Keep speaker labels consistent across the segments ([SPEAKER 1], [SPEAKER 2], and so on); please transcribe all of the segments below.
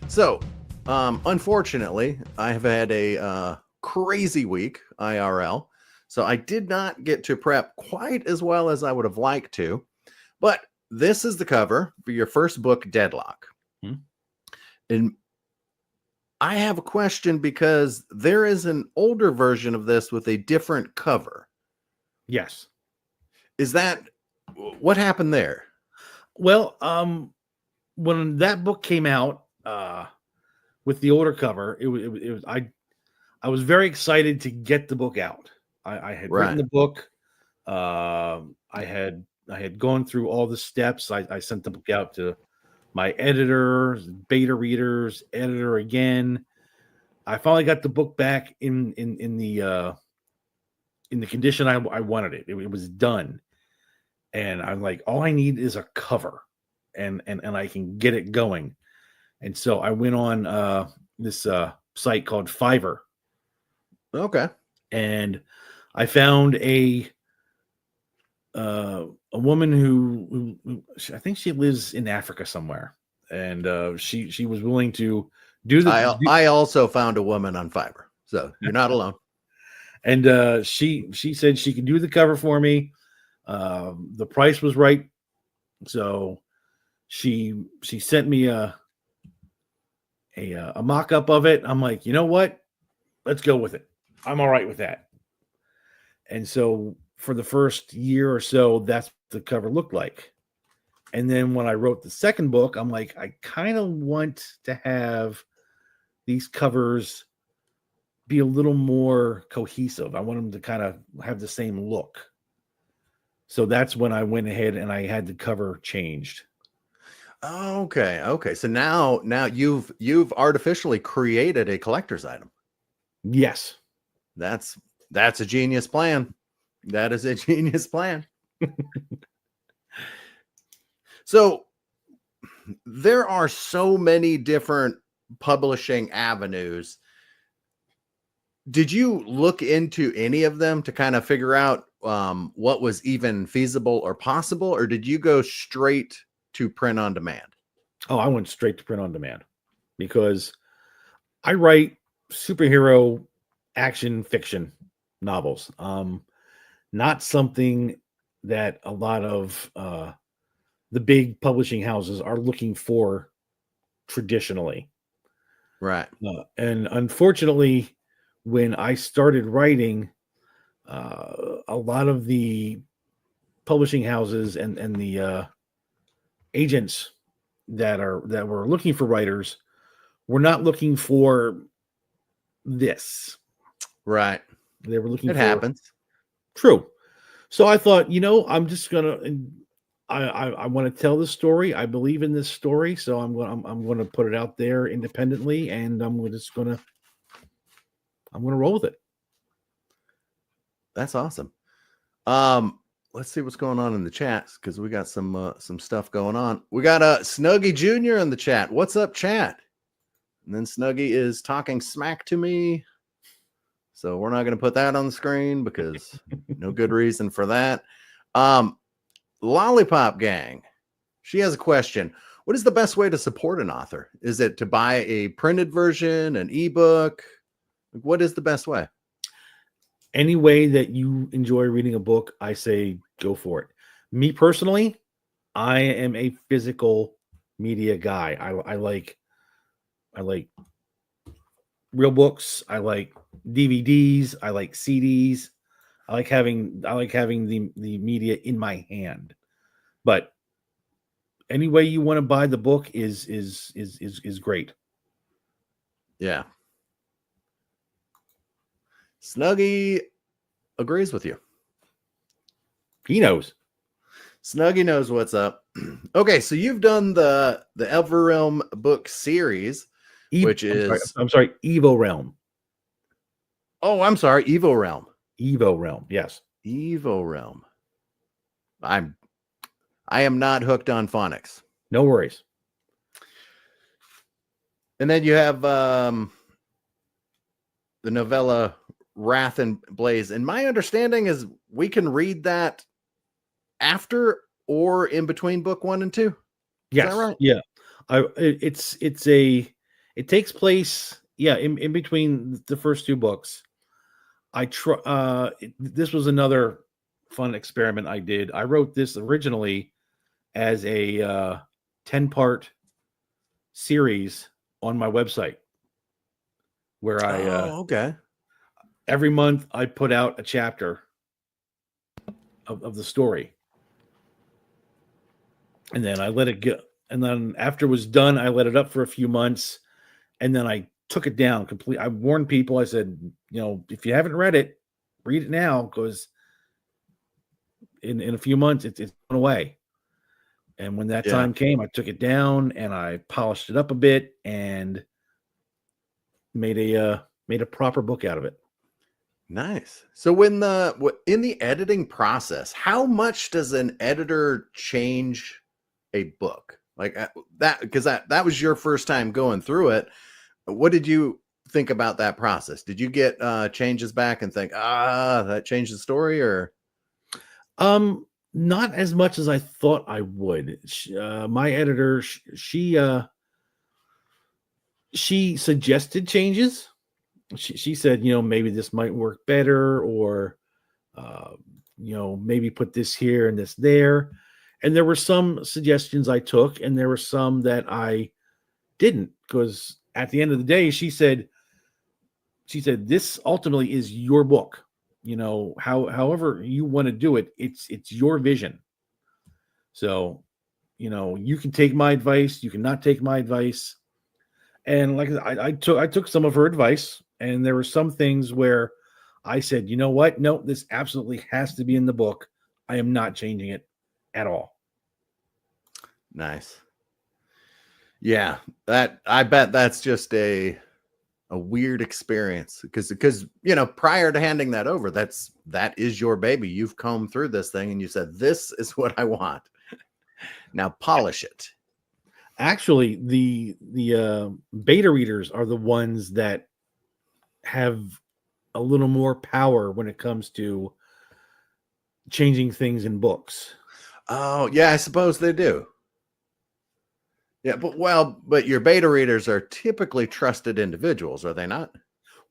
[SPEAKER 1] So, unfortunately, I have had a crazy week IRL. So I did not get to prep quite as well as I would have liked to. But this is the cover for your first book, Deadlock.
[SPEAKER 2] Hmm.
[SPEAKER 1] And I have a question because there is an older version of this with a different cover.
[SPEAKER 2] Yes.
[SPEAKER 1] Is that what happened there?
[SPEAKER 2] Well, when that book came out, with the older cover, it was I was very excited to get the book out. I had written
[SPEAKER 1] Right.
[SPEAKER 2] the book. I had gone through all the steps. I sent the book out to my editor, beta readers, editor again. I finally got the book back in the condition I wanted it. It was done, and I'm like, all I need is a cover, and I can get it going. And so I went on this site called Fiverr,
[SPEAKER 1] Okay.
[SPEAKER 2] and I found a woman who I think she lives in Africa somewhere, and she was willing to do
[SPEAKER 1] I also found a woman on Fiverr, so you're not alone.
[SPEAKER 2] and she said she could do the cover for me. The price was right, so she sent me a mock up of it. I'm like, you know what? Let's go with it. I'm all right with that. And so for the first year or so, that's what the cover looked like. And then when I wrote the second book, I'm like, I kind of want to have these covers be a little more cohesive. I want them to kind of have the same look. So that's when I went ahead and I had the cover changed.
[SPEAKER 1] Okay. Okay. So now you've artificially created a collector's item.
[SPEAKER 2] Yes.
[SPEAKER 1] That's a genius plan. That is a genius plan. So there are so many different publishing avenues. Did you look into any of them to kind of figure out what was even feasible or possible, or did you go straight to print on demand?
[SPEAKER 2] Oh, I went straight to print on demand because I write superhero action fiction novels. Not something that a lot of the big publishing houses are looking for traditionally.
[SPEAKER 1] Right.
[SPEAKER 2] And unfortunately, when I started writing, a lot of the publishing houses and the agents that were looking for writers were not looking for this.
[SPEAKER 1] Right.
[SPEAKER 2] They were looking
[SPEAKER 1] It
[SPEAKER 2] for
[SPEAKER 1] happens.
[SPEAKER 2] true. So I thought, I'm just gonna. I want to tell this story. I believe in this story, so I'm going to put it out there independently, and I'm going to roll with it.
[SPEAKER 1] That's awesome. Let's see what's going on in the chat because we got some stuff going on. We got Snuggie Jr. in the chat. What's up, chat? And then Snuggie is talking smack to me. So we're not going to put that on the screen because no good reason for that. Lollipop Gang. She has a question. What is the best way to support an author? Is it to buy a printed version, an ebook? What is the best way?
[SPEAKER 2] Any way that you enjoy reading a book, I say go for it. Me personally, I am a physical media guy. I like real books. I like DVDs. I like CDs. I like having the media in my hand. But any way you want to buy the book is great.
[SPEAKER 1] Yeah. Snuggie agrees with you.
[SPEAKER 2] He knows.
[SPEAKER 1] Snuggie knows what's up. Okay, so you've done the Evorealm book series, which is
[SPEAKER 2] I'm sorry, Evorealm.
[SPEAKER 1] Oh, I'm sorry, Evorealm.
[SPEAKER 2] Evorealm, yes.
[SPEAKER 1] Evorealm. I am not hooked on phonics.
[SPEAKER 2] No worries.
[SPEAKER 1] And then you have the novella Wrath and Blaze. And my understanding is we can read that after or in between book 1 and 2. Is
[SPEAKER 2] Yes.
[SPEAKER 1] that right?
[SPEAKER 2] Yeah. It's a It takes place, in between the first two books. This was another fun experiment I did. I wrote this originally as a 10-part series on my website, where
[SPEAKER 1] okay.
[SPEAKER 2] every month I put out a chapter of the story, and then I let it go. And then after it was done, I let it up for a few months, and then I took it down completely. I warned people. I said, if you haven't read it, read it now, because in a few months it's gone away. And when that time came, I took it down and I polished it up a bit and made a proper book out of it.
[SPEAKER 1] Nice. So in the editing process, how much does an editor change a book like that? Because that was your first time going through it. What did you think about that process? Did you get changes back and think, that changed the story, or?
[SPEAKER 2] Not as much as I thought I would. My editor, she suggested changes. She said, maybe this might work better, or maybe put this here and this there. And there were some suggestions I took, and there were some that I didn't, because at the end of the day, she said, this ultimately is your book. However you want to do it, it's your vision. So, you can take my advice, you cannot take my advice. And like I took some of her advice, and there were some things where I said, you know what? No, this absolutely has to be in the book. I am not changing it at all.
[SPEAKER 1] Nice. Yeah, I bet that's just a weird experience, because prior to handing that over, that is your baby. You've combed through this thing and you said, this is what I want. Now polish it.
[SPEAKER 2] Actually, the beta readers are the ones that have a little more power when it comes to changing things in books.
[SPEAKER 1] Oh, yeah, I suppose they do. Yeah, but your beta readers are typically trusted individuals, are they not?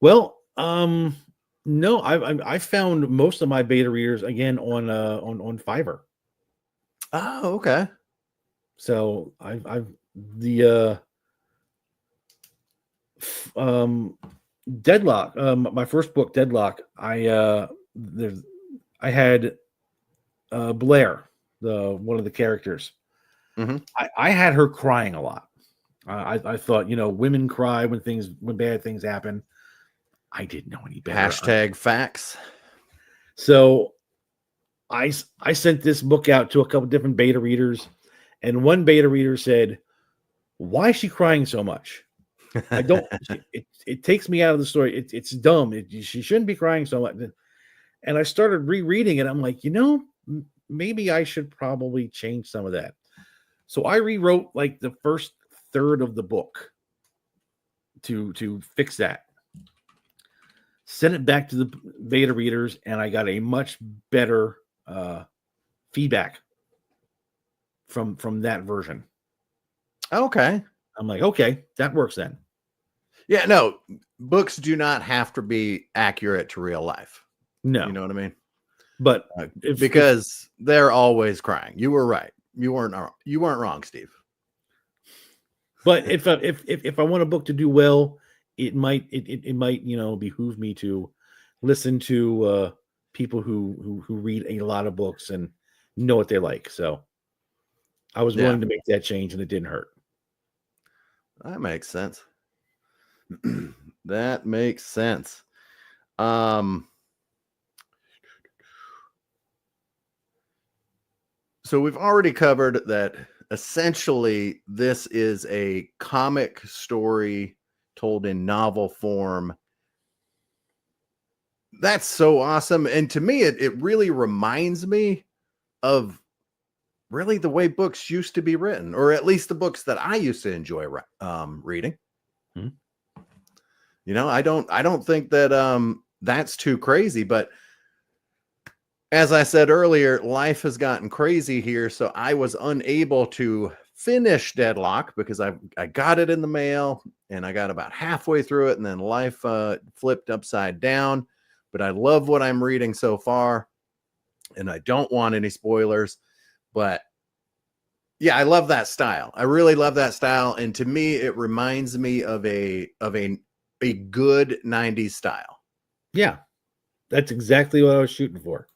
[SPEAKER 2] Well, no, I found most of my beta readers again on Fiverr.
[SPEAKER 1] Oh, okay.
[SPEAKER 2] So I've the Deadlock, my first book, Deadlock. I had Blair, one of the characters.
[SPEAKER 1] Mm-hmm.
[SPEAKER 2] I had her crying a lot. I thought, women cry when bad things happen. I didn't know any better.
[SPEAKER 1] Hashtag facts.
[SPEAKER 2] So I sent this book out to a couple different beta readers, and one beta reader said, "Why is she crying so much? I don't. It takes me out of the story. It's dumb. She shouldn't be crying so much." And I started rereading it. I'm like, maybe I should probably change some of that. So I rewrote like the first third of the book to fix that. Sent it back to the beta readers, and I got a much better feedback from that version.
[SPEAKER 1] Okay.
[SPEAKER 2] I'm like, okay, that works then.
[SPEAKER 1] Yeah, no, books do not have to be accurate to real life.
[SPEAKER 2] No.
[SPEAKER 1] You know what I mean?
[SPEAKER 2] But
[SPEAKER 1] because they're always crying. You were right. You weren't wrong, Steve.
[SPEAKER 2] But if I want a book to do well, it might behoove me to listen to people who read a lot of books and know what they like. So I was willing to make that change, and it didn't hurt.
[SPEAKER 1] That makes sense. That makes sense. So we've already covered that essentially this is a comic story told in novel form. That's so awesome. And to me, it really reminds me of really the way books used to be written, or at least the books that I used to enjoy reading. I don't think that that's too crazy, but as I said earlier, life has gotten crazy here, so I was unable to finish Deadlock because I got it in the mail and I got about halfway through it and then life flipped upside down. But I love what I'm reading so far and I don't want any spoilers. But yeah, I love that style. I really love that style. And to me, it reminds me of a good 90s style.
[SPEAKER 2] Yeah, that's exactly what I was shooting for.